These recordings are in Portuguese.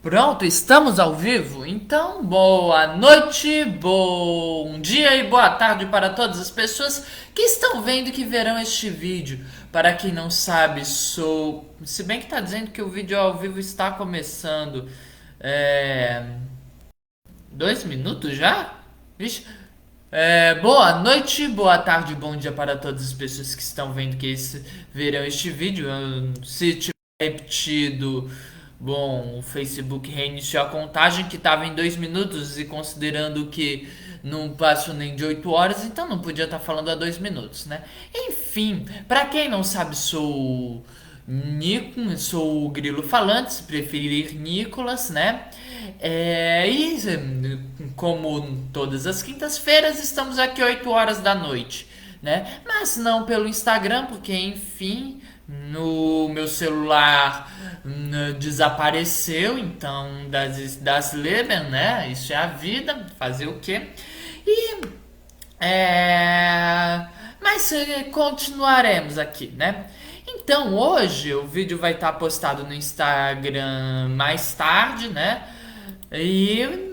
Pronto, estamos ao vivo? Então, boa noite, bom dia e boa tarde para todas as pessoas que estão vendo e que verão este vídeo. Para quem não sabe, sou. Se bem que está dizendo que o vídeo ao vivo está começando. É. 2 minutos já? Vixe. Boa noite, boa tarde, bom dia para todas as pessoas que estão vendo verão este vídeo. Se tiver repetido, bom, o Facebook reiniciou a contagem que estava em 2 minutos e considerando que não passou nem de 8 horas, então não podia estar falando há 2 minutos, né? Enfim, para quem não sabe, sou Nico, sou o Grilo Falante, se preferir Nicolas, né? Como todas as quintas-feiras, estamos aqui 8 horas da noite, né? Mas não pelo Instagram, porque enfim, no meu celular desapareceu, então das Leben, né? Isso é a vida, fazer o quê? E é, mas continuaremos aqui, né? Então hoje o vídeo vai estar postado no Instagram mais tarde, né? E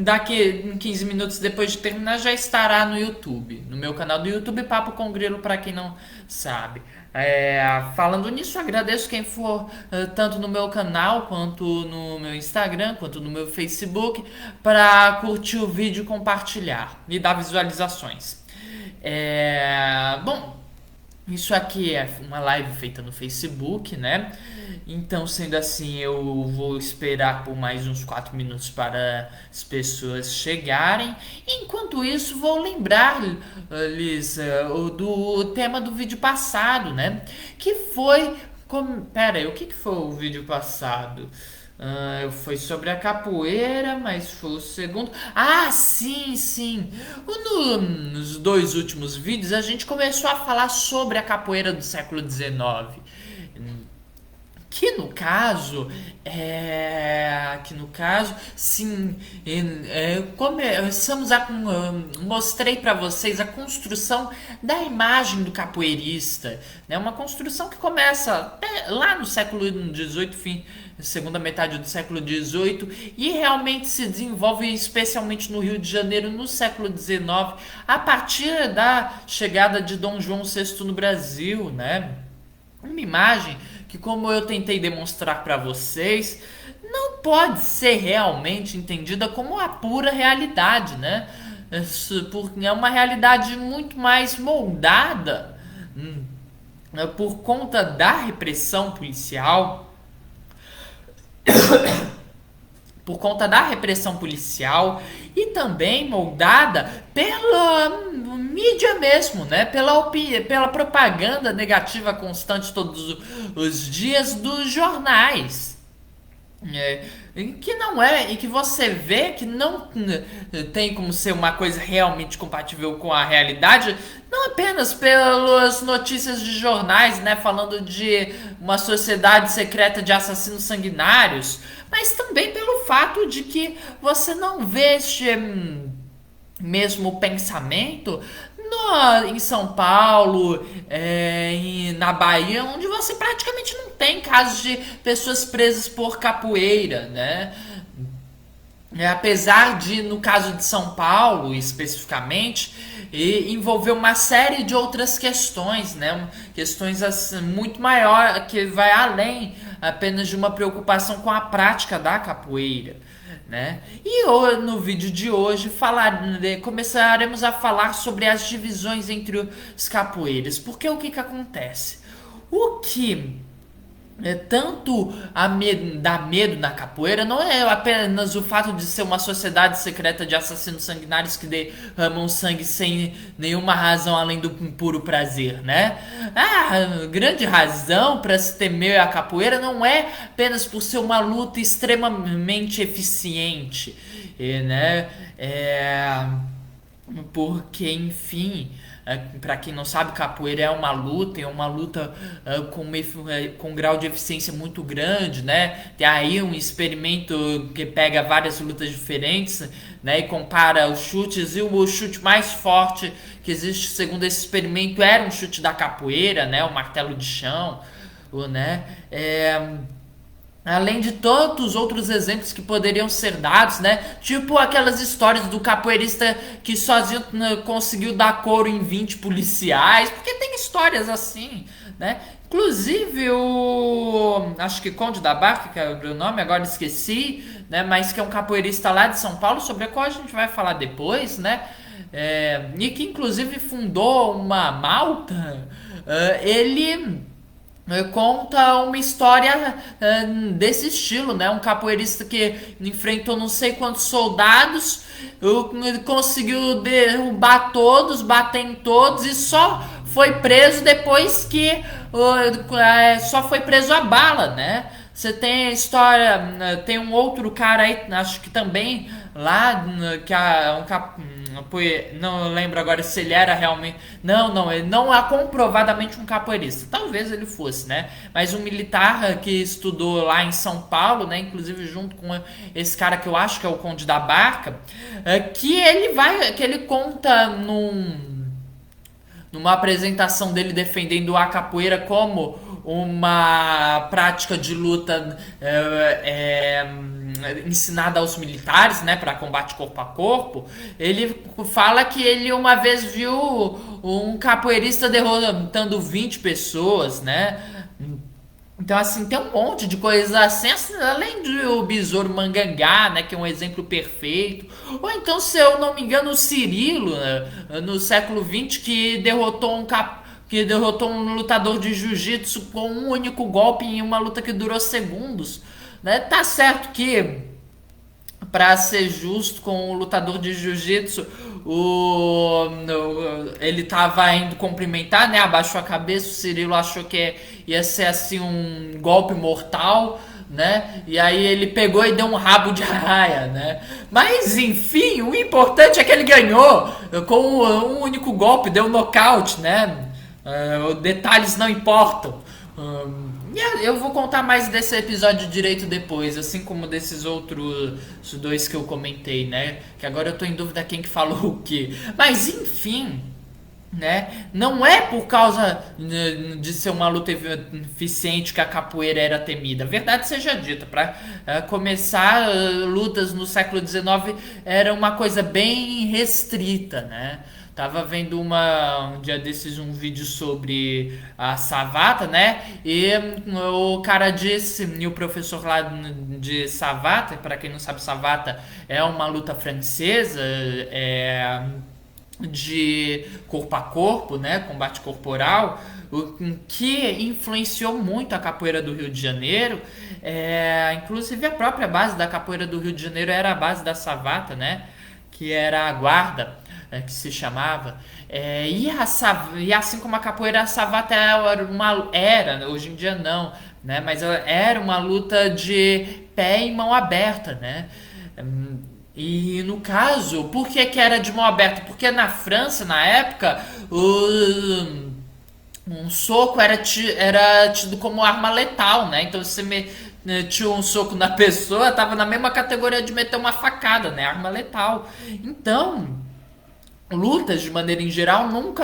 daqui 15 minutos depois de terminar já estará no YouTube, no meu canal do YouTube Papo com Grilo, para quem não sabe. Falando nisso, agradeço quem for tanto no meu canal, quanto no meu Instagram, quanto no meu Facebook, para curtir o vídeo, compartilhar e dar visualizações. Bom, isso aqui é uma live feita no Facebook, né? Então, sendo assim, eu vou esperar por mais uns 4 minutos para as pessoas chegarem. Enquanto isso, vou lembrar-lhes do tema do vídeo passado, né? Que foi. Pera aí, o que foi o vídeo passado? Foi sobre a capoeira, mas foi o segundo. Ah, sim, sim. Nos dois últimos vídeos a gente começou a falar sobre a capoeira do século XIX. Que no caso, sim, começamos mostrei para vocês a construção da imagem do capoeirista, né? Uma construção que começa lá no século XVIII, segunda metade do século XVIII, e realmente se desenvolve especialmente no Rio de Janeiro no século XIX, a partir da chegada de Dom João VI no Brasil, né? Uma imagem que, como eu tentei demonstrar para vocês, não pode ser realmente entendida como a pura realidade, né? Porque é uma realidade muito mais moldada por conta da repressão policial, e também moldada pela mídia mesmo, né? Pela propaganda negativa constante todos os dias dos jornais. É, que não é, e que você vê que não tem como ser uma coisa realmente compatível com a realidade, não apenas pelas notícias de jornais, né, falando de uma sociedade secreta de assassinos sanguinários, mas também pelo fato de que você não vê este mesmo pensamento em São Paulo, e na Bahia, onde você praticamente não tem casos de pessoas presas por capoeira, né? Apesar de, no caso de São Paulo, especificamente, envolver uma série de outras questões, né? Questões assim, muito maior, que vai além apenas de uma preocupação com a prática da capoeira, né? E no vídeo de hoje começaremos a falar sobre as divisões entre os capoeiras, porque o que acontece? O que tanto dá medo na capoeira não é apenas o fato de ser uma sociedade secreta de assassinos sanguinários que derramam sangue sem nenhuma razão além do puro prazer, né? A grande razão para se temer a capoeira não é apenas por ser uma luta extremamente eficiente, né? Porque, enfim, para quem não sabe, capoeira é uma luta com um grau de eficiência muito grande, né? Tem aí um experimento que pega várias lutas diferentes, né? E compara os chutes, e o chute mais forte que existe, segundo esse experimento, era um chute da capoeira, né? O martelo de chão, né? Além de tantos outros exemplos que poderiam ser dados, né? Tipo aquelas histórias do capoeirista que sozinho conseguiu dar couro em 20 policiais, porque tem histórias assim, né? Inclusive acho que Conde da Barca, que é o nome, agora esqueci, né? Mas que é um capoeirista lá de São Paulo, sobre a qual a gente vai falar depois, né? E que inclusive fundou uma malta. Ele conta uma história desse estilo, né? Um capoeirista que enfrentou não sei quantos soldados, conseguiu derrubar todos, bater em todos e só foi preso depois que só foi preso a bala, né? Você tem a história, tem um outro cara aí, acho que também lá, que é não lembro agora se ele era realmente. Não, ele não é comprovadamente um capoeirista. Talvez ele fosse, né? Mas um militar que estudou lá em São Paulo, né? Inclusive junto com esse cara que eu acho que é o Conde da Barca, que ele conta numa apresentação dele defendendo a capoeira como uma prática de luta ensinada aos militares, né, para combate corpo a corpo. Ele fala que ele uma vez viu um capoeirista derrotando 20 pessoas, né? Então, assim, tem um monte de coisas assim, além do Besouro Mangangá, né, que é um exemplo perfeito. Ou então, se eu não me engano, o Cirilo, né, no século XX, que derrotou um lutador de jiu-jitsu com um único golpe em uma luta que durou segundos. Né? Tá certo que, pra ser justo com o lutador de jiu-jitsu, ele tava indo cumprimentar, né? Abaixou a cabeça, o Cirilo achou que ia ser assim um golpe mortal, né? E aí ele pegou e deu um rabo de arraia, né? Mas enfim, o importante é que ele ganhou com um único golpe, deu um nocaute, né? Detalhes não importam. Eu vou contar mais desse episódio direito depois, assim como desses outros dois que eu comentei, né? Que agora eu tô em dúvida quem que falou o quê. Mas enfim, né? Não é por causa de ser uma luta eficiente que a capoeira era temida. Verdade seja dita, para começar, lutas no século XIX era uma coisa bem restrita, né? Tava vendo um dia desses um vídeo sobre a Savata, né? E o cara disse, e o professor lá de Savata, para quem não sabe, Savata é uma luta francesa, de corpo a corpo, né, combate corporal, o que influenciou muito a capoeira do Rio de Janeiro. Inclusive a própria base da capoeira do Rio de Janeiro era a base da Savata, né, que era a guarda, que se chamava. E assim como a capoeira, a Savata era, hoje em dia não, né, mas era uma luta de pé e mão aberta, né. E no caso, por que era de mão aberta? Porque na França, na época, um soco era tido como arma letal, né? Então se você metia um soco na pessoa, tava na mesma categoria de meter uma facada, né? Arma letal. Então, lutas de maneira em geral não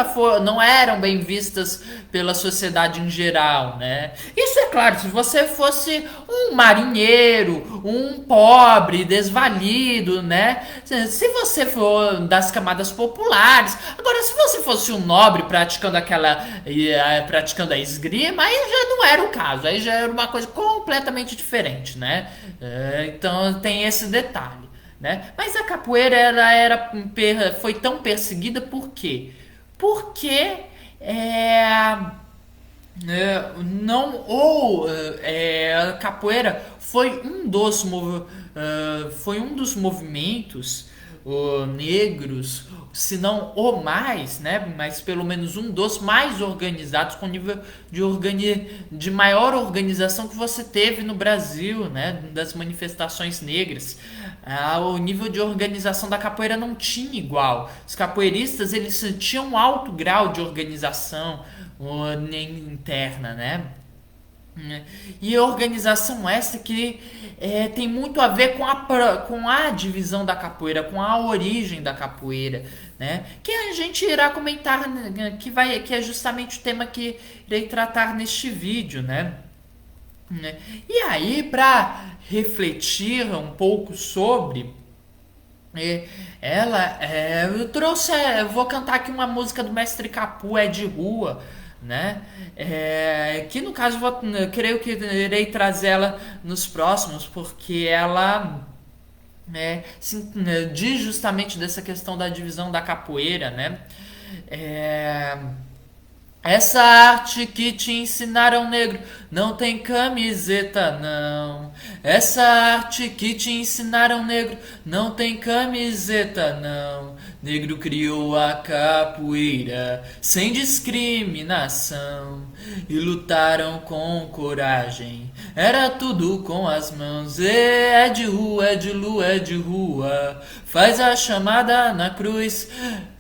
eram bem vistas pela sociedade em geral, né? Isso é claro, se você fosse um marinheiro, um pobre, desvalido, né? Se você for das camadas populares, agora se você fosse um nobre praticando praticando a esgrima, aí já não era o caso, aí já era uma coisa completamente diferente, né? Então tem esse detalhe. Né? Mas a capoeira foi tão perseguida por quê? Porque a capoeira foi um dos movimentos negros, se não o mais, né? Mas pelo menos um dos mais organizados, com nível de maior organização que você teve no Brasil, né? Das manifestações negras. O nível de organização da capoeira não tinha igual. Os capoeiristas, eles tinham um alto grau de organização interna, né? E a organização essa que tem muito a ver com a divisão da capoeira, com a origem da capoeira, né? Que a gente irá comentar, né? Que é justamente o tema que irei tratar neste vídeo, né? né? E aí, para refletir um pouco sobre ela, eu vou cantar aqui uma música do Mestre Capu, é de rua, né? Que no caso eu creio que irei trazer ela nos próximos, porque ela diz justamente dessa questão da divisão da capoeira, né? É, essa arte que te ensinaram, negro, não tem camiseta, não. Essa arte que te ensinaram, negro, não tem camiseta, não. Negro criou a capoeira sem discriminação e lutaram com coragem. Era tudo com as mãos. É de rua, é de lua, é de rua. Faz a chamada na cruz.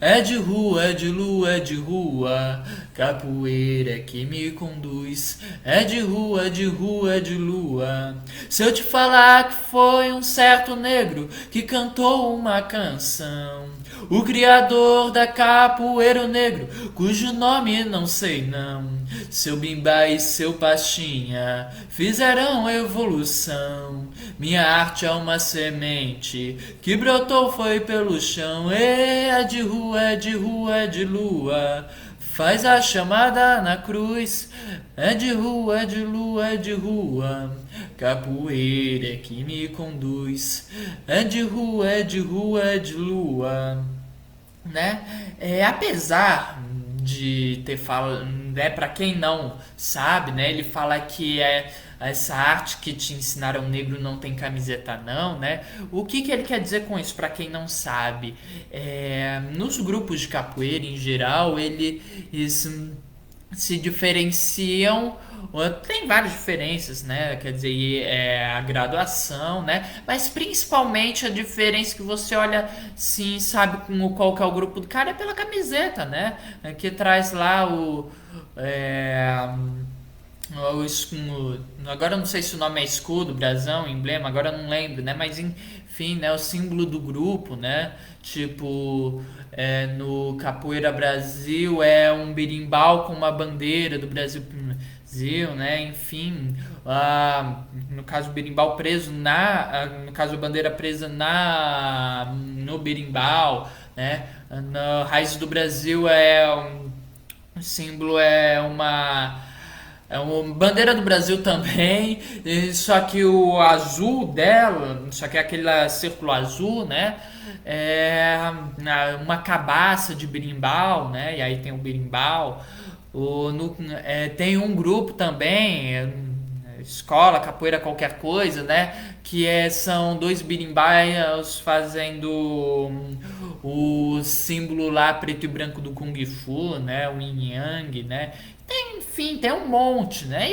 É de rua, é de lua, é de rua. Capoeira que me conduz. É de rua, é de rua, é de lua. Se eu te falar que foi um certo negro que cantou uma canção, o criador da capoeira, o negro, cujo nome não sei não. Seu Bimba e seu Pastinha fizeram evolução. Minha arte é uma semente que brotou foi pelo chão. É de rua, é de rua, é de lua. Faz a chamada na cruz. É de rua, é de lua, é de rua. Capoeira que me conduz. É de rua, é de rua, é de lua, né? Apesar de ter falado, né, para quem não sabe, né, ele fala que essa arte que te ensinaram, negro não tem camiseta não, né? O que ele quer dizer com isso, para quem não sabe? Nos grupos de capoeira em geral, eles se diferenciam. Tem várias diferenças, né? Quer dizer, a graduação, né? Mas principalmente a diferença que você olha, sim, sabe qual que é o grupo do cara é pela camiseta, né? Que traz lá agora eu não sei se o nome é escudo, brasão, emblema, agora eu não lembro, né? Mas enfim, né? O símbolo do grupo, né? Tipo, no Capoeira Brasil é um berimbau com uma bandeira do Brasil, né? Enfim, no caso o berimbau preso no caso a bandeira presa no berimbau, né? Na raiz do Brasil o símbolo é uma bandeira do Brasil também, só que o azul dela, só que é aquele círculo azul, né? Uma cabaça de berimbau, né? E aí tem o berimbau. Tem um grupo também, escola, capoeira, qualquer coisa, né? Que são dois berimbaus fazendo o símbolo lá preto e branco do Kung Fu, né? O Yin Yang, né? Enfim, tem um monte, né?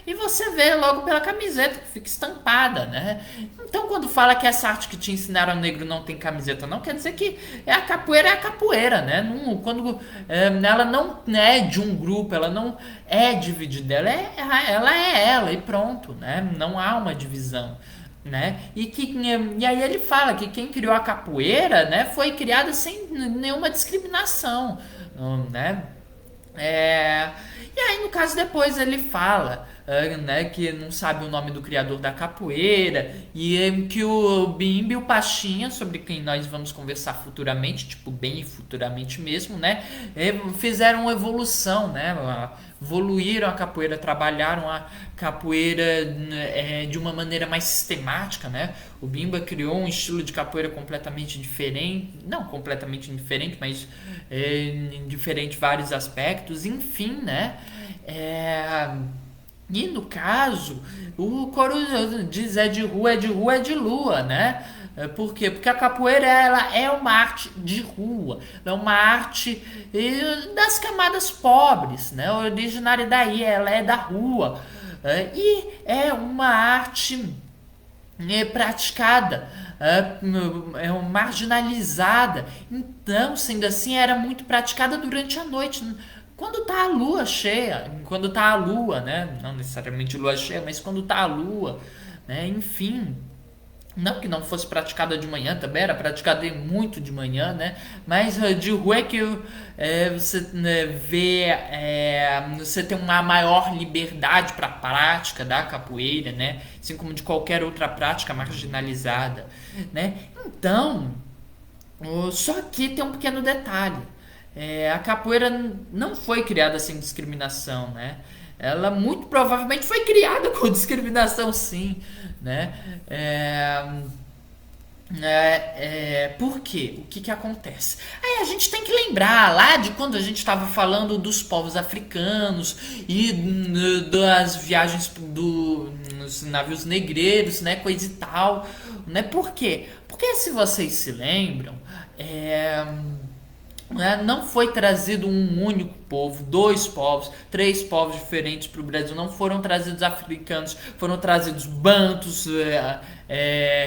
E você vê logo pela camiseta que fica estampada, né? Então, quando fala que essa arte que te ensinaram negro não tem camiseta, não quer dizer que a capoeira, né? Não, quando ela não é de um grupo, ela não é dividida, ela é ela e pronto, né? Não há uma divisão, né? E aí ele fala que quem criou a capoeira, né, foi criada sem nenhuma discriminação, né? E aí, no caso, depois ele fala, né, que não sabe o nome do criador da capoeira e que o Bimba e o Pastinha, sobre quem nós vamos conversar futuramente, tipo, bem futuramente mesmo, né, fizeram uma evolução, né, evoluíram a capoeira, trabalharam a capoeira de uma maneira mais sistemática, né? O Bimba criou um estilo de capoeira completamente diferente, não completamente diferente, mas diferente em vários aspectos, enfim, né? E no caso, o coro diz é de rua, é de rua, é de lua, né? Por quê? Porque a capoeira ela é uma arte de rua, é uma arte das camadas pobres, né? Originária daí, ela é da rua. E é uma arte praticada, marginalizada. Então, sendo assim, era muito praticada durante a noite. Quando tá a lua cheia, quando tá a lua, né? Não necessariamente lua cheia, mas quando tá a lua, né? Enfim. Não que não fosse praticada de manhã, também era praticada muito de manhã, né? Mas de rua é que você vê, você tem uma maior liberdade para a prática da capoeira, né? Assim como de qualquer outra prática marginalizada, né? Então, só que tem um pequeno detalhe. A capoeira não foi criada sem discriminação, né? Ela muito provavelmente foi criada com discriminação, sim, né? Por quê? O que acontece? Aí a gente tem que lembrar lá de quando a gente estava falando dos povos africanos e das viagens dos navios negreiros, né? Coisa e tal, né? Por quê? Porque se vocês se lembram, é, né, não foi trazido um único povo, dois povos, três povos diferentes para o Brasil. Não foram trazidos africanos, foram trazidos bantos,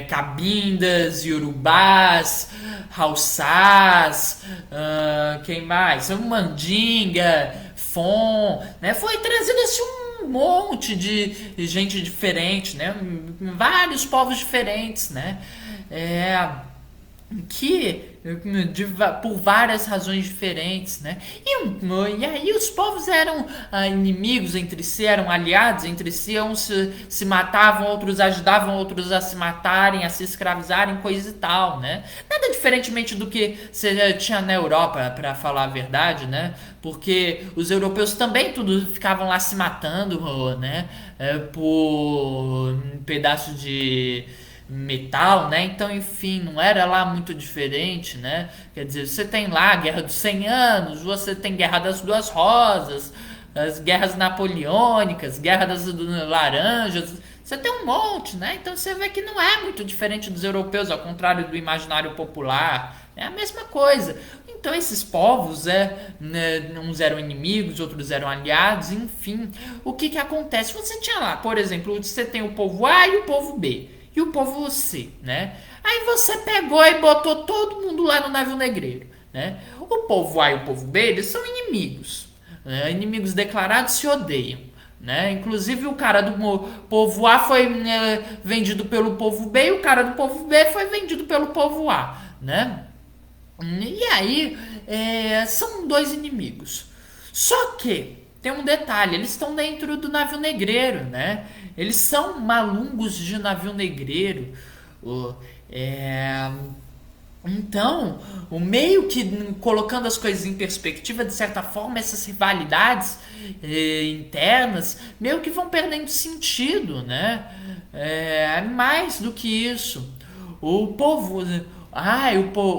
cabindas, iorubás, haussás, quem mais? Mandinga, fon, né? Foi trazido assim um monte de gente diferente, né? Vários povos diferentes, né? Que por várias razões diferentes, né? E aí os povos eram inimigos entre si, eram aliados entre si, uns se matavam, outros ajudavam outros a se matarem, a se escravizarem, coisa e tal, né? Nada diferentemente do que você tinha na Europa, para falar a verdade, né? Porque os europeus também tudo ficavam lá se matando, né? Por um pedaço de metal, né? Então, enfim, não era lá muito diferente, né? Quer dizer, você tem lá a Guerra dos 100 Anos, você tem Guerra das Duas Rosas, as guerras napoleônicas, Guerra das Laranjas, você tem um monte, né? Então você vê que não é muito diferente dos europeus, ao contrário do imaginário popular, é a mesma coisa. Então esses povos, né, uns eram inimigos, outros eram aliados, enfim. O que acontece? Você tinha lá, por exemplo, você tem o povo A e o povo B e o povo C, né? Aí você pegou e botou todo mundo lá no navio negreiro, né? O povo A e o povo B, eles são inimigos, né? Inimigos declarados, se odeiam, né? Inclusive o cara do povo A foi vendido pelo povo B e o cara do povo B foi vendido pelo povo A, né? E aí são dois inimigos. Só que tem um detalhe, eles estão dentro do navio negreiro, né? Eles são malungos de navio negreiro. Então, o meio que colocando as coisas em perspectiva, de certa forma, essas rivalidades internas meio que vão perdendo sentido, né? Mais do que isso. O povo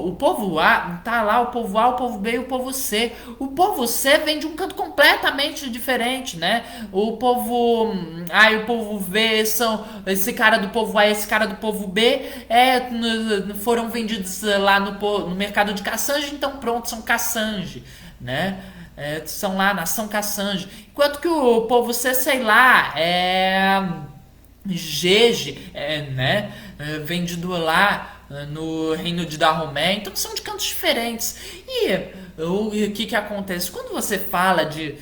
o povo A, tá lá o povo A, o povo B e o povo C. O povo C vem de um canto completamente diferente, né? O povo A e o povo B são esse cara do povo A e esse cara do povo B foram vendidos lá no mercado de Cassange, então pronto, são Cassange, né? São lá, nação Cassange. Enquanto que o povo C, sei lá, Jeje, né? Vendido lá no reino de Dahomey, então são de cantos diferentes. E o que acontece? Quando você fala de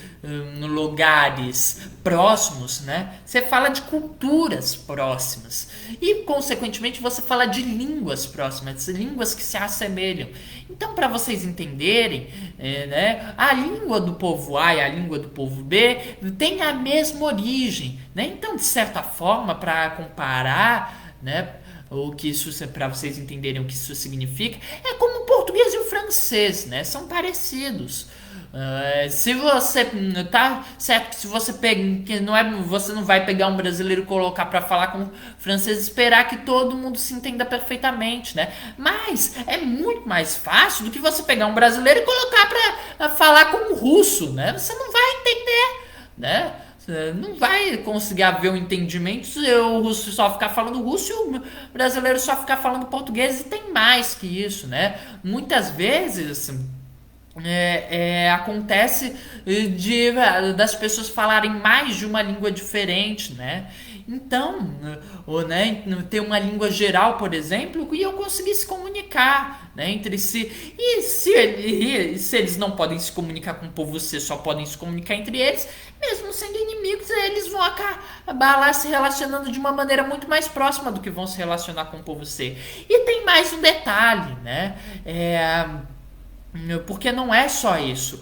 lugares próximos, né? Você fala de culturas próximas. E, consequentemente, você fala de línguas próximas, línguas que se assemelham. Então, para vocês entenderem, né, a língua do povo A e a língua do povo B tem a mesma origem, né? Então, de certa forma, para comparar, né, o que isso, para vocês entenderem o que isso significa, é como o português e o francês, né? São parecidos. Se você tá certo, se você pega, que não é, você não vai pegar um brasileiro e colocar para falar com o francês e esperar que todo mundo se entenda perfeitamente, né? Mas é muito mais fácil do que você pegar um brasileiro e colocar para falar com um russo, né? Você não vai entender, né? Você não vai conseguir haver um entendimento se o russo só ficar falando russo e o brasileiro só ficar falando português, e tem mais que isso, né? Muitas vezes acontece das pessoas falarem mais de uma língua diferente, né? Então, ou, né, ter uma língua geral, por exemplo, e eu conseguir se comunicar, né, entre si. E se eles não podem se comunicar com o povo C, só podem se comunicar entre eles, mesmo sendo inimigos, eles vão acabar lá se relacionando de uma maneira muito mais próxima do que vão se relacionar com o povo C. E tem mais um detalhe, né? Porque não é só isso.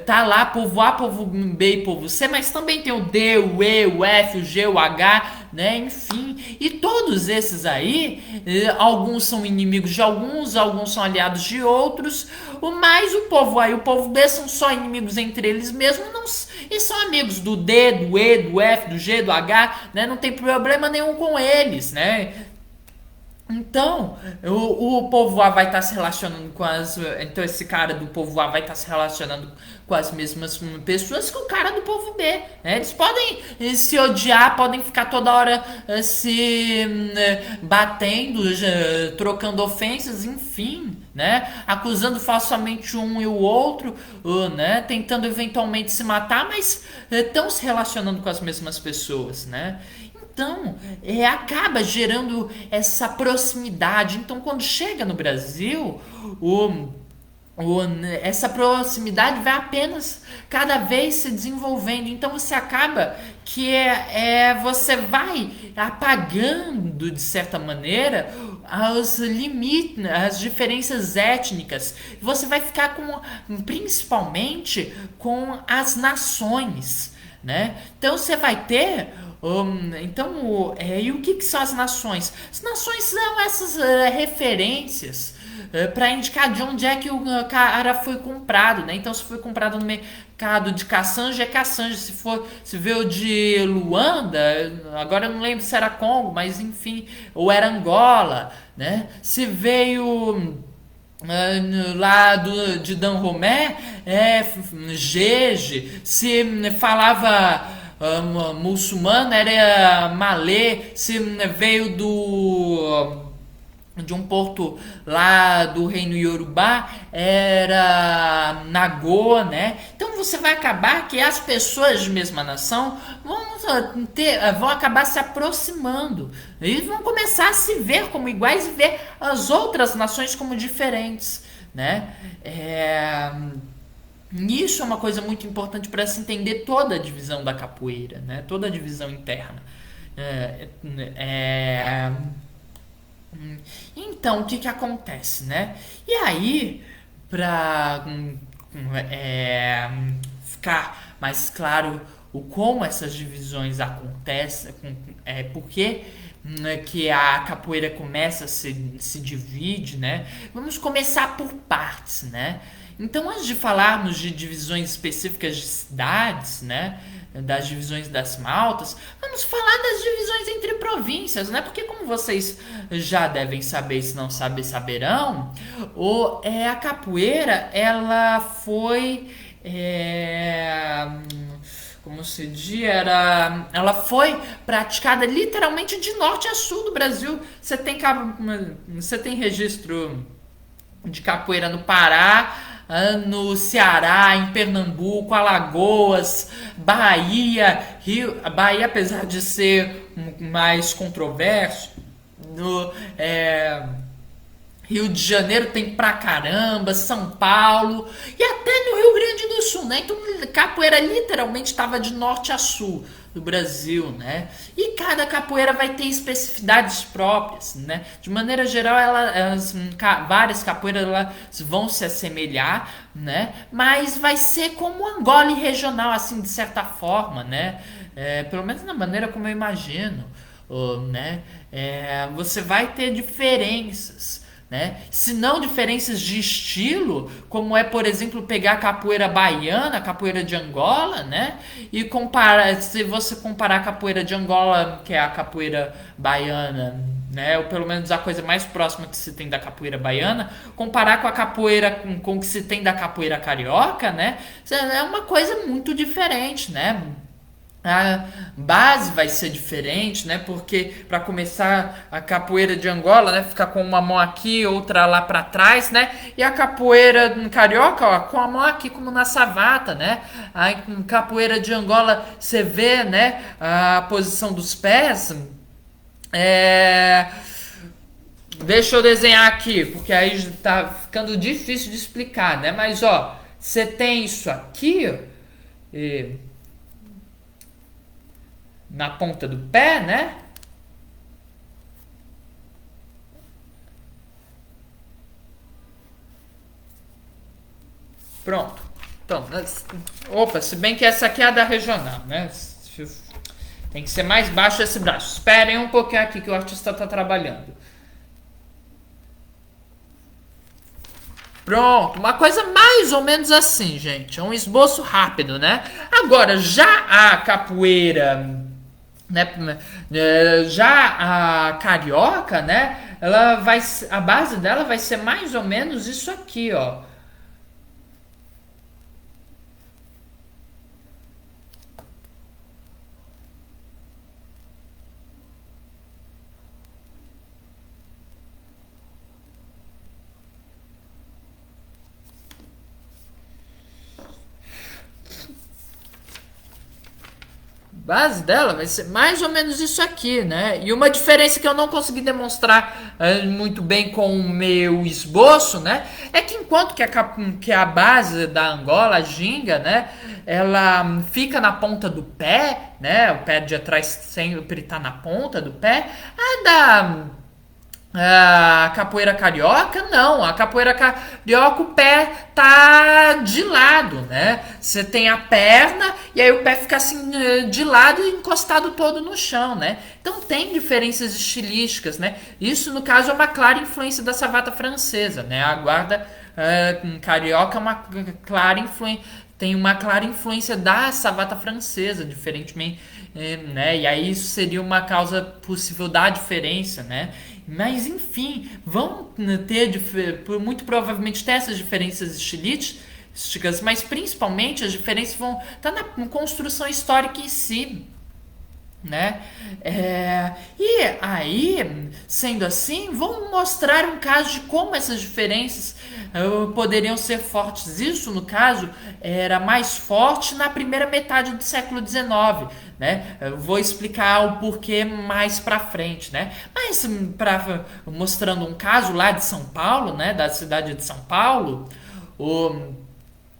Tá lá povo A, povo B e povo C, mas também tem o D, o E, o F, o G, o H, né? Enfim. E todos esses aí, alguns são inimigos de alguns são aliados de outros. Mas o povo A e o povo B são só inimigos entre eles mesmos, não, e são amigos do D, do E, do F, do G, do H, né? Não tem problema nenhum com eles, né? Então, o povo A vai estar se relacionando com as. Então, esse cara do povo A vai estar se relacionando com as mesmas pessoas que o cara do povo B. Né? Eles podem se odiar, podem ficar toda hora se batendo, trocando ofensas, enfim. Né? Acusando falsamente um e o outro, né? Tentando eventualmente se matar, mas estão se relacionando com as mesmas pessoas. Né? Então, acaba gerando essa proximidade. Então, quando chega no Brasil, essa proximidade vai apenas cada vez se desenvolvendo. Então, você acaba que você vai apagando, de certa maneira, os limites, as diferenças étnicas. Você vai ficar principalmente com as nações. Né? Então, você vai ter. E o que são as nações? As nações são essas referências para indicar de onde é que o cara foi comprado, né? Então, se foi comprado no mercado de Caçanja, é Caçanja. Se veio de Luanda, agora eu não lembro se era Congo, mas enfim, ou era Angola, né? Se veio lá de Danromé, Jeje. Se falava muçulmano, era malê. Se veio de um porto lá do reino Yorubá, era Nagoa, né? Então você vai acabar que as pessoas de mesma nação vão acabar se aproximando e vão começar a se ver como iguais e ver as outras nações como diferentes, né? Isso é uma coisa muito importante para se entender toda a divisão da capoeira, né? Toda a divisão interna. Então, o que acontece, né? E aí, para ficar mais claro como essas divisões acontecem, porque que a capoeira começa a se divide, né? Vamos começar por partes, né? Então, antes de falarmos de divisões específicas de cidades, né, das divisões das maltas, vamos falar das divisões entre províncias, né? Porque como vocês já devem saber, se não sabem, saberão, a capoeira, ela foi, como se diz, ela foi praticada literalmente de norte a sul do Brasil. Você tem registro de capoeira no Pará, no Ceará, em Pernambuco, Alagoas, Bahia, Bahia, apesar de ser mais controverso, no Rio de Janeiro tem pra caramba, São Paulo e até no Rio Grande do Sul, né? Então capoeira literalmente estava de norte a sul do Brasil, né? E cada capoeira vai ter especificidades próprias, né? De maneira geral, várias capoeiras elas vão se assemelhar, né? Mas vai ser como Angola regional, assim, de certa forma, né? Pelo menos na maneira como eu imagino, né? Você vai ter diferenças, né? Se não diferenças de estilo, como por exemplo, pegar a capoeira baiana, a capoeira de Angola, né? E se você comparar a capoeira de Angola, que é a capoeira baiana, né? Ou pelo menos a coisa mais próxima que se tem da capoeira baiana, comparar com a capoeira com o que se tem da capoeira carioca, né? É uma coisa muito diferente, né? A base vai ser diferente, né? Porque para começar a capoeira de Angola, né, fica com uma mão aqui, outra lá para trás, né? E a capoeira carioca, ó, com a mão aqui como na savata, né? Aí com capoeira de Angola você vê, né, a posição dos pés. É... Deixa eu desenhar aqui, porque aí tá ficando difícil de explicar, né? Mas ó, você tem isso aqui, ó, e na ponta do pé, né? Pronto. Então, opa, se bem que essa aqui é a da regional, né? Tem que ser mais baixo esse braço. Esperem um pouquinho aqui que o artista está trabalhando. Pronto, uma coisa mais ou menos assim, gente. É um esboço rápido, né? Agora, já a capoeira, né? Já a carioca, né? Ela vai, a base dela vai ser mais ou menos isso aqui, ó. Base dela vai ser mais ou menos isso aqui, né? E uma diferença que eu não consegui demonstrar muito bem com o meu esboço, né? É que enquanto que a base da Angola, a ginga, né? Ela fica na ponta do pé, né? O pé de atrás sempre tá na ponta do pé. A da a capoeira carioca, não. A capoeira carioca, o pé tá de lado, né? Você tem a perna e aí o pé fica assim de lado e encostado todo no chão, né? Então tem diferenças estilísticas, né? Isso, no caso, é uma clara influência da savata francesa, né? A guarda carioca é uma clara influência. Tem uma clara influência da savata francesa, diferentemente, né? E aí isso seria uma causa possível da diferença, né? Mas enfim, vão ter muito provavelmente ter essas diferenças estilísticas, mas principalmente as diferenças vão estar na construção histórica em si, né? E aí, sendo assim, vamos mostrar um caso de como essas diferenças poderiam ser fortes. Isso, no caso, era mais forte na primeira metade do século XIX, né? Eu vou explicar o porquê mais pra frente, né? Mas mostrando um caso lá de São Paulo, né? Da cidade de São Paulo, o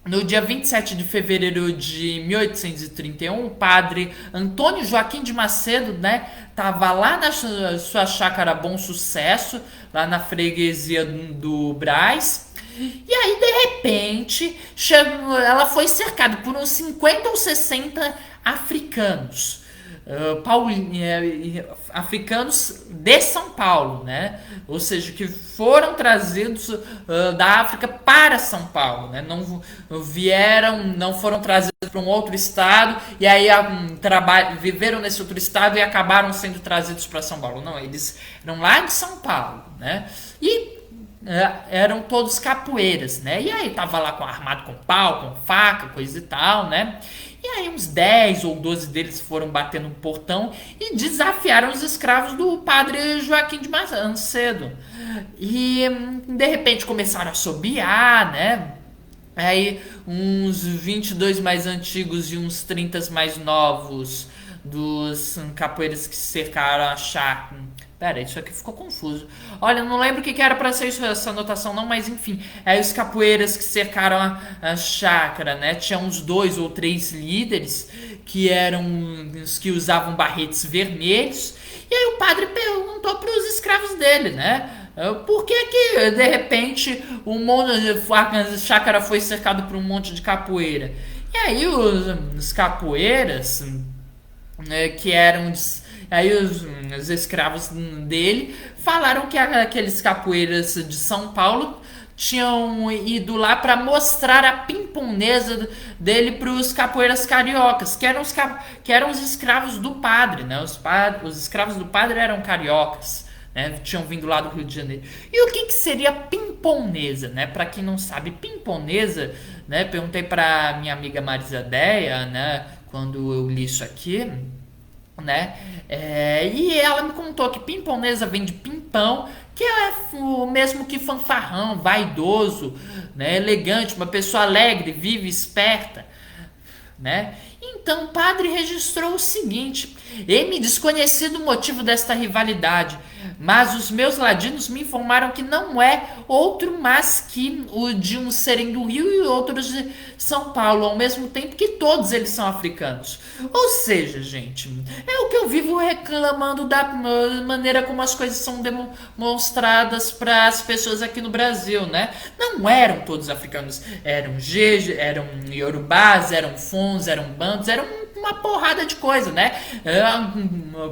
no dia 27 de fevereiro de 1831, o padre Antônio Joaquim de Macedo, né, tava lá na sua chácara Bom Sucesso, lá na freguesia do Brás. E aí, de repente, ela foi cercada por uns 50 ou 60 africanos. Africanos de São Paulo, né? Ou seja, que foram trazidos da África para São Paulo, né? Não vieram, não foram trazidos para um outro estado e aí viveram nesse outro estado e acabaram sendo trazidos para São Paulo. Não, eles eram lá de São Paulo, né? E eram todos capoeiras, né? E aí tava lá armado com pau, com faca, coisa e tal, né? E aí uns 10 ou 12 deles foram bater no portão e desafiaram os escravos do padre Joaquim de Macedo. E de repente começaram a assobiar, né? Aí uns 22 mais antigos e uns 30 mais novos dos capoeiras que cercaram a chácara. Pera, isso aqui ficou confuso. Olha, eu não lembro o que era pra ser isso, essa anotação não, mas enfim. Aí os capoeiras que cercaram a chácara, né? Tinha uns 2 ou 3 líderes que eram os que usavam barretes vermelhos. E aí o padre perguntou pros escravos dele, né? Por que que, de repente, a chácara foi cercada por um monte de capoeira? E aí os capoeiras, que eram... Aí os escravos dele falaram que aqueles capoeiras de São Paulo tinham ido lá para mostrar a pimponesa dele para os capoeiras cariocas, que eram os escravos do padre, né? Os escravos do padre eram cariocas, né? Tinham vindo lá do Rio de Janeiro. E o que seria pimponesa, né? Para quem não sabe, pimponesa, né? Perguntei para minha amiga Marisa Deia, né? quando eu li isso aqui, né? E ela me contou que pimponesa vem de pimpão, que é o mesmo que fanfarrão, vaidoso, né? Elegante, uma pessoa alegre, viva, esperta, né? Então o padre registrou o seguinte: "Ele desconhecido o motivo desta rivalidade, mas os meus ladinos me informaram que não é outro mas que o de um serem do Rio e outros de São Paulo, ao mesmo tempo que todos eles são africanos." Ou seja, gente, é o que eu vivo reclamando da maneira como as coisas são demonstradas para as pessoas aqui no Brasil, né? Não eram todos africanos, eram Jeje, eram Yorubás, eram Fons, eram Bantos, eram uma porrada de coisa, né?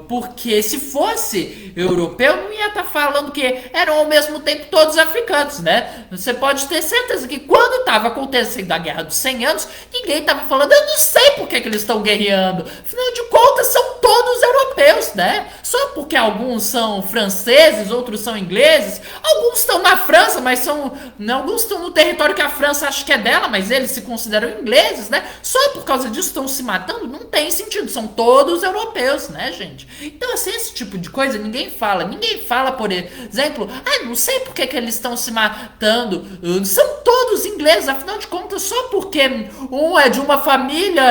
Porque se fosse europeu, não ia estar falando que eram ao mesmo tempo todos africanos, né? Você pode ter certeza que quando estava acontecendo a Guerra dos 100 Anos, ninguém estava falando, eu não sei por que eles estão guerreando. Afinal de contas, são todos europeus, né? Só porque alguns são franceses, outros são ingleses, alguns estão na França, mas alguns estão no território que a França acha que é dela, mas eles se consideram ingleses, né? Só por causa disso estão se matando? Não tem sentido, são todos europeus, né, gente? Então, assim, esse tipo de coisa ninguém fala. Ninguém fala, por exemplo, não sei por que eles estão se matando. São todos ingleses, afinal de contas, só porque um é de uma família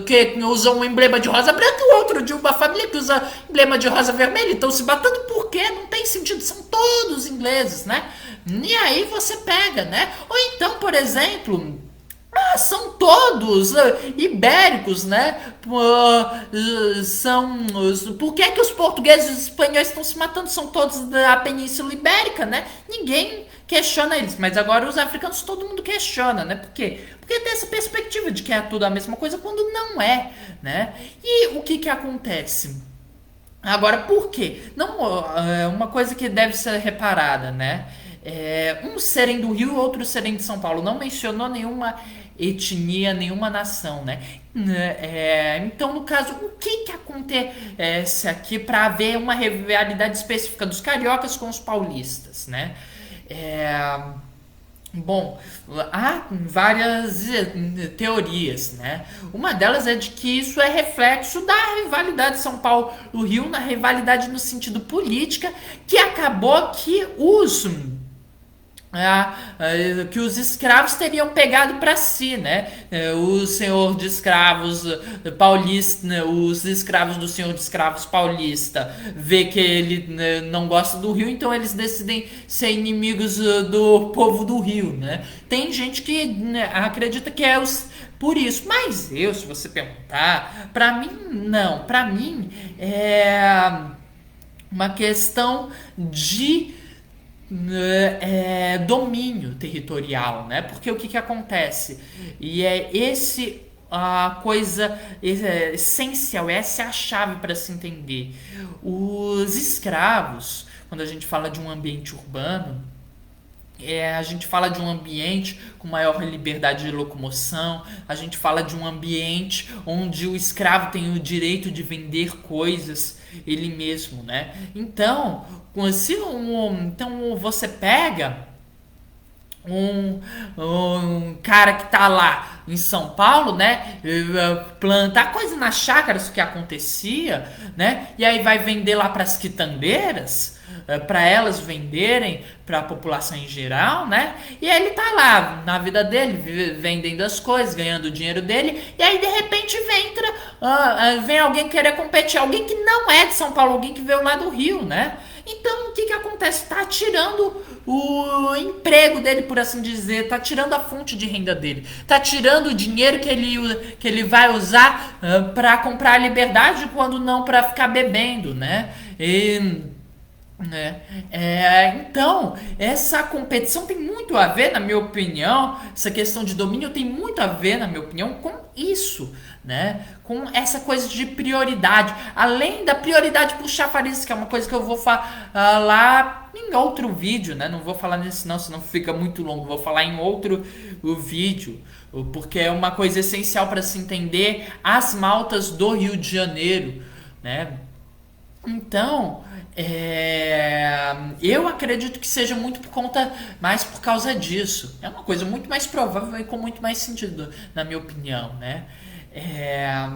que usa um emblema de rosa branca e o outro de uma família que usa emblema de rosa vermelha, estão se matando por quê? Não tem sentido, são todos ingleses, né? E aí você pega, né? Ou então, por exemplo, são todos ibéricos, né? Por que os portugueses e os espanhóis estão se matando? São todos da Península Ibérica, né? Ninguém questiona eles, mas agora os africanos todo mundo questiona, né? Por quê? Porque tem essa perspectiva de que é tudo a mesma coisa quando não é, né? E o que acontece? Agora, por quê? Não, uma coisa que deve ser reparada, né? Um serem do Rio e outro serem de São Paulo. Não mencionou nenhuma etnia, nenhuma nação, né? Então, no caso, o que acontece aqui para haver uma rivalidade específica dos cariocas com os paulistas, né? Bom, há várias teorias, né? Uma delas é de que isso é reflexo da rivalidade São Paulo-Rio, na rivalidade no sentido política, que acabou que que os escravos teriam pegado para si, né? O senhor de escravos paulista, os escravos do senhor de escravos paulista vê que ele não gosta do Rio, então eles decidem ser inimigos do povo do Rio, né? Tem gente que acredita que é por isso, mas se você perguntar, para mim não, para mim é uma questão de domínio territorial, né? Porque o que acontece? E a coisa essencial, essa é a chave para se entender. Os escravos, quando a gente fala de um ambiente urbano, a gente fala de um ambiente com maior liberdade de locomoção, a gente fala de um ambiente onde o escravo tem o direito de vender coisas ele mesmo, né? Então, então você pega um cara que tá lá em São Paulo, né, plantar coisa nas chácaras que acontecia, né, e aí vai vender lá para as quitandeiras, para elas venderem para a população em geral, né? E aí ele tá lá na vida dele, vendendo as coisas, ganhando o dinheiro dele, e aí de repente vem alguém querer competir, alguém que não é de São Paulo, alguém que veio lá do Rio, né? Então o que acontece? Tá tirando o emprego dele, por assim dizer, tá tirando a fonte de renda dele, tá tirando o dinheiro que ele vai usar para comprar a liberdade, quando não para ficar bebendo, né? Então, essa competição tem muito a ver, na minha opinião, essa questão de domínio tem muito a ver, na minha opinião, com isso, né? Com essa coisa de prioridade, além da prioridade por chafariz, que é uma coisa que eu vou falar em outro vídeo, né? Não vou falar nesse não, senão fica muito longo, vou falar em outro vídeo, porque é uma coisa essencial para se entender as maltas do Rio de Janeiro, né? Então, eu acredito que seja muito mais por causa disso. É uma coisa muito mais provável e com muito mais sentido, na minha opinião, né? É,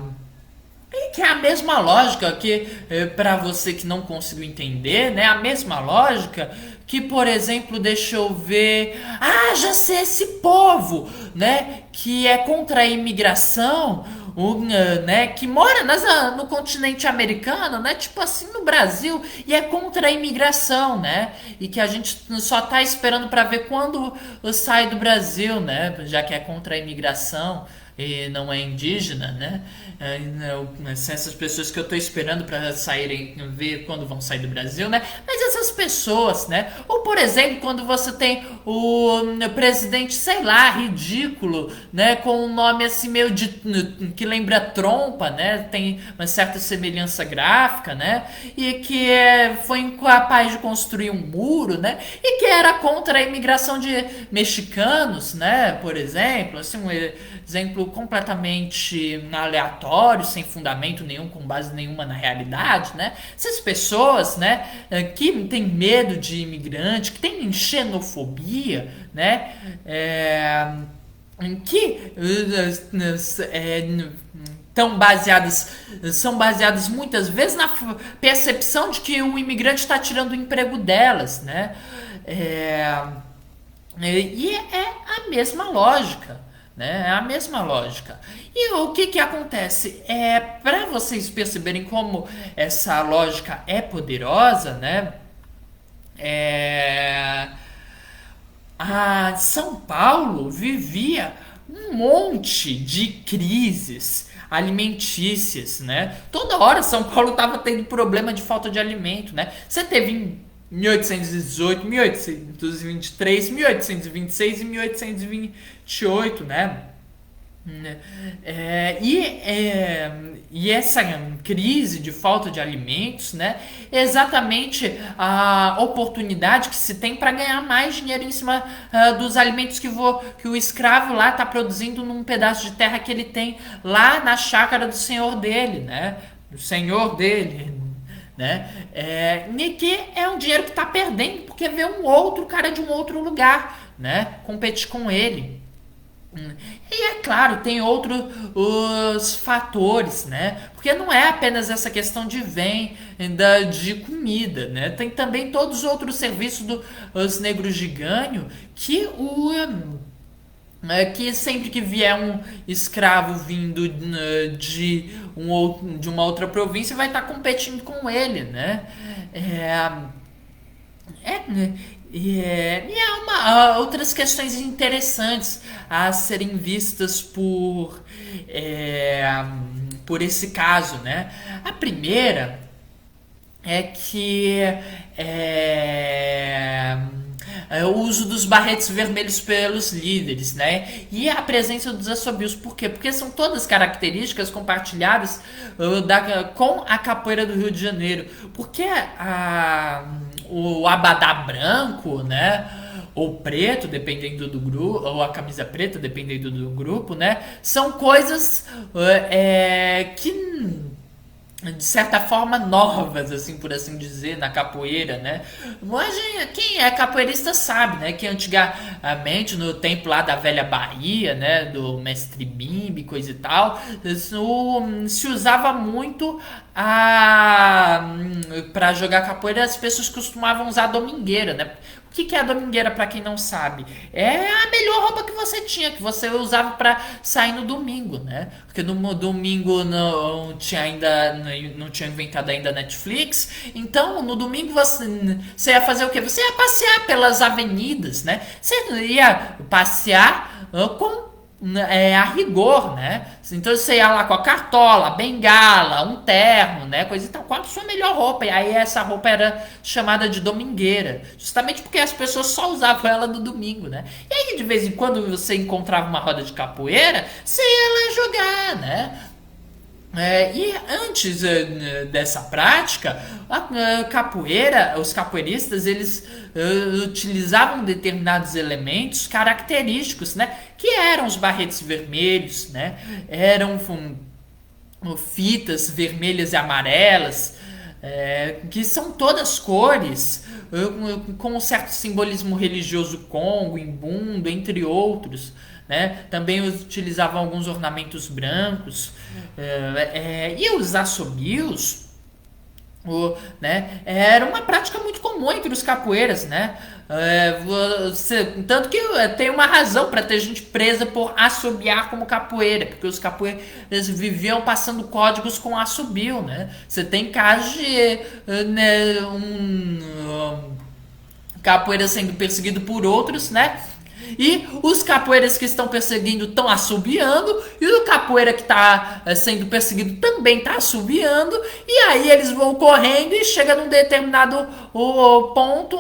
e que é a mesma lógica que, para você que não conseguiu entender, né? A mesma lógica que, por exemplo, deixa eu ver. Ah, já sei esse povo, né? Que é contra a imigração, né? Que mora no continente americano, né? Tipo assim, no Brasil, e é contra a imigração, né? E que a gente só tá esperando para ver quando sai do Brasil, né? Já que é contra a imigração e não é indígena, né? São essas pessoas que eu tô esperando para saírem, ver quando vão sair do Brasil, né? Mas essas pessoas, né? Ou por exemplo, quando você tem o presidente, sei lá, ridículo, né? Com um nome assim meio de que lembra trompa, né? Tem uma certa semelhança gráfica, né? E que foi incapaz de construir um muro, né? E que era contra a imigração de mexicanos, né? Por exemplo, assim, um exemplo completamente aleatório, sem fundamento nenhum, com base nenhuma na realidade, né? Essas pessoas, né, que têm medo de imigrante, que têm xenofobia, né, que tão baseadas, são baseadas muitas vezes na percepção de que o imigrante está tirando o emprego delas, né? É, e é a mesma lógica, né? É a mesma lógica. E o que que acontece? Para vocês perceberem como essa lógica é poderosa, né? É, a São Paulo vivia um monte de crises alimentícias, né? Toda hora São Paulo estava tendo problema de falta de alimento, né? Você teve em 1818, 1823, 1826 e 1828, né? É, e, é, e essa crise de falta de alimentos, né, é exatamente a oportunidade que se tem para ganhar mais dinheiro em cima dos alimentos que o escravo lá está produzindo num pedaço de terra que ele tem lá na chácara do senhor dele, né, do senhor dele, né, e que é um dinheiro que está perdendo porque vê um outro cara de um outro lugar, né, competir com ele. E é claro, tem outros fatores, né? Porque não é apenas essa questão de venda de comida, né? Tem também todos os outros serviços dos negros de ganho que que sempre que vier um escravo vindo de uma outra província vai estar competindo com ele, né? É, né? Outras questões interessantes a serem vistas é, por esse caso, né? A primeira é que é, o uso dos barretes vermelhos pelos líderes, né? E a presença dos assobios. Por quê? Porque são todas características compartilhadas com a capoeira do Rio de Janeiro. Porque o abadá branco, né? Ou preto, dependendo do grupo, ou a camisa preta, dependendo do grupo, né? São coisas que de certa forma novas, assim por assim dizer, na capoeira, né? Mas quem é capoeirista sabe, né? Que antigamente, no tempo lá da velha Bahia, né? Do mestre Bimbi, coisa e tal, se usava muito para jogar capoeira, as pessoas costumavam usar a domingueira, né? O que é a domingueira, pra quem não sabe? É a melhor roupa que você tinha, que você usava pra sair no domingo, né? Porque no domingo não tinha inventado ainda a Netflix. Então, no domingo você ia fazer o quê? Você ia passear pelas avenidas, né? Você ia passear a rigor, né? Então você ia lá com a cartola, a bengala, um terno, né? Coisa e tal. Qual a sua melhor roupa? E aí essa roupa era chamada de domingueira. Justamente porque as pessoas só usavam ela no domingo, né? E aí de vez em quando você encontrava uma roda de capoeira, você ia lá jogar, né? E antes dessa prática, a capoeira, os capoeiristas, eles utilizavam determinados elementos característicos, né? Que eram os barretes vermelhos, né? Eram fitas vermelhas e amarelas, que são todas cores, com um certo simbolismo religioso congo, imbundo, entre outros. né? Também utilizavam alguns ornamentos brancos. E os assobios, né, era uma prática muito comum entre os capoeiras, né? Tanto que tem uma razão para ter gente presa por assobiar como capoeira, porque os capoeiras viviam passando códigos com assobio, né? Você tem casos de capoeira sendo perseguido por outros, né? E os capoeiras que estão perseguindo estão assobiando, e o capoeira que está sendo perseguido também está assobiando, e aí eles vão correndo e chega num determinado ponto,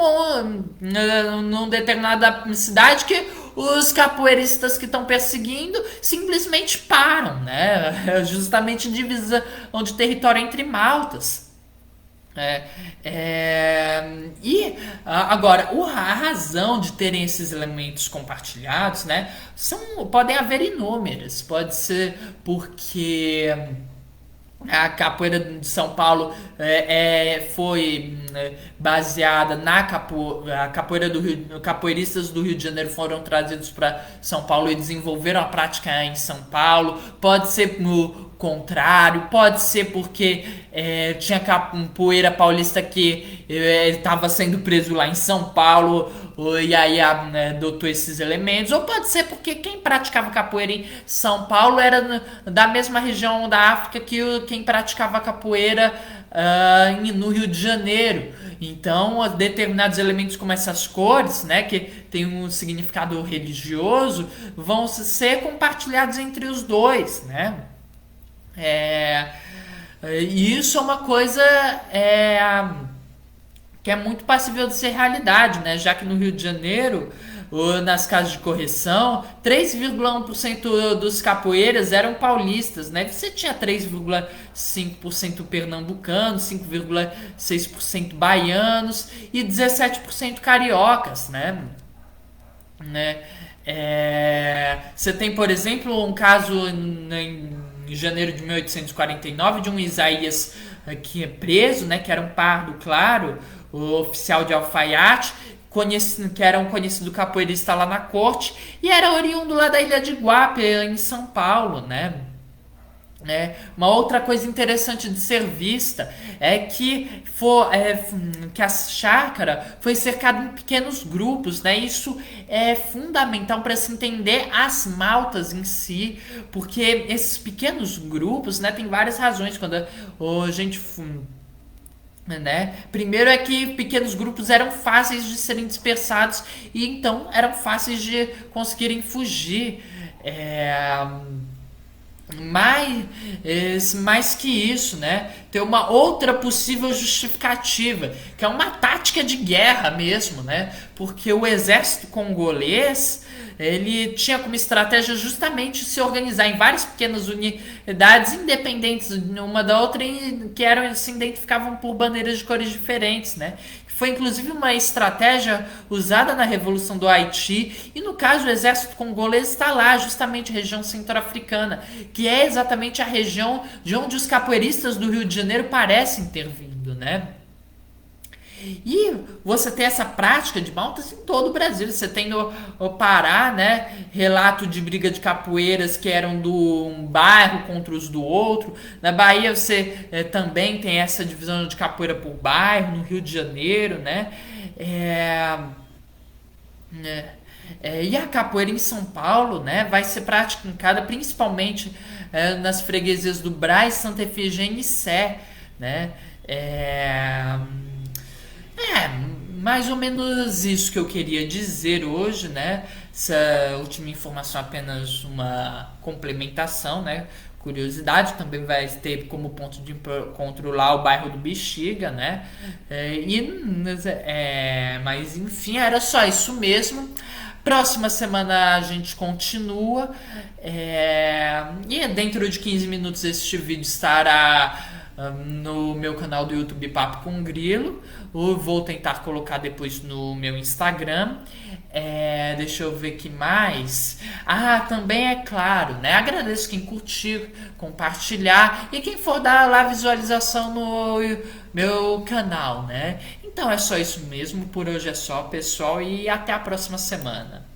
num determinada cidade, que os capoeiristas que estão perseguindo simplesmente param, né? Justamente em divisão de território entre maltas. Agora, a razão de terem esses elementos compartilhados, né, podem haver inúmeras. Pode ser porque a capoeira de São Paulo foi baseada a capoeira do Rio, capoeiristas do Rio de Janeiro foram trazidos para São Paulo e desenvolveram a prática em São Paulo. Pode ser no contrário, pode ser porque tinha capoeira paulista que estava sendo preso lá em São Paulo e aí adotou esses elementos, ou pode ser porque quem praticava capoeira em São Paulo era da mesma região da África que quem praticava capoeira no Rio de Janeiro. Então, determinados elementos como essas cores, né, que tem um significado religioso, vão ser compartilhados entre os dois, né? E isso é uma coisa que é muito passível de ser realidade, né? Já que no Rio de Janeiro, nas casas de correção, 3,1% dos capoeiras eram paulistas, né? Você tinha 3,5% pernambucanos, 5,6% baianos e 17% cariocas, né? Você tem, por exemplo, um caso em janeiro de 1849 de um Isaías que é preso, né, que era um pardo claro, o oficial de alfaiate, que era um conhecido capoeirista lá na corte, e era oriundo lá da ilha de Guape, em São Paulo, né? Uma outra coisa interessante de ser vista é que a chácara foi cercada em pequenos grupos, né? Isso é fundamental para se entender as maltas em si, porque esses pequenos grupos, né, tem várias razões quando a gente primeiro é que pequenos grupos eram fáceis de serem dispersados e então eram fáceis de conseguirem fugir. Mais que isso, né? Tem uma outra possível justificativa, que é uma tática de guerra mesmo, né? Porque o exército congolês, ele tinha como estratégia justamente se organizar em várias pequenas unidades independentes uma da outra, que se identificavam por bandeiras de cores diferentes, né? Foi inclusive uma estratégia usada na Revolução do Haiti, e no caso o exército congolês está lá, justamente a região centro-africana, que é exatamente a região de onde os capoeiristas do Rio de Janeiro parecem ter vindo, né? E você tem essa prática de maltas em todo o Brasil. Você tem no Pará, né, relato de briga de capoeiras que eram do um bairro contra os do outro. Na Bahia você também tem essa divisão de capoeira por bairro. No Rio de Janeiro, né? E a capoeira em São Paulo, né, vai ser praticada principalmente nas freguesias do Brás, Santa Efigênia e Sé, né? Mais ou menos isso que eu queria dizer hoje, né? Essa última informação é apenas uma complementação, né? Curiosidade, também vai ter como ponto de encontro lá o bairro do Bexiga, né? Mas enfim, era só isso mesmo. Próxima semana a gente continua. E dentro de 15 minutos este vídeo estará no meu canal do YouTube Papo com Grilo. Eu vou tentar colocar depois no meu Instagram. Deixa eu ver que mais. Também é claro, né? Agradeço quem curtir, compartilhar e quem for dar lá visualização no meu canal, né? Então é só isso mesmo. Por hoje é só, pessoal, e até a próxima semana.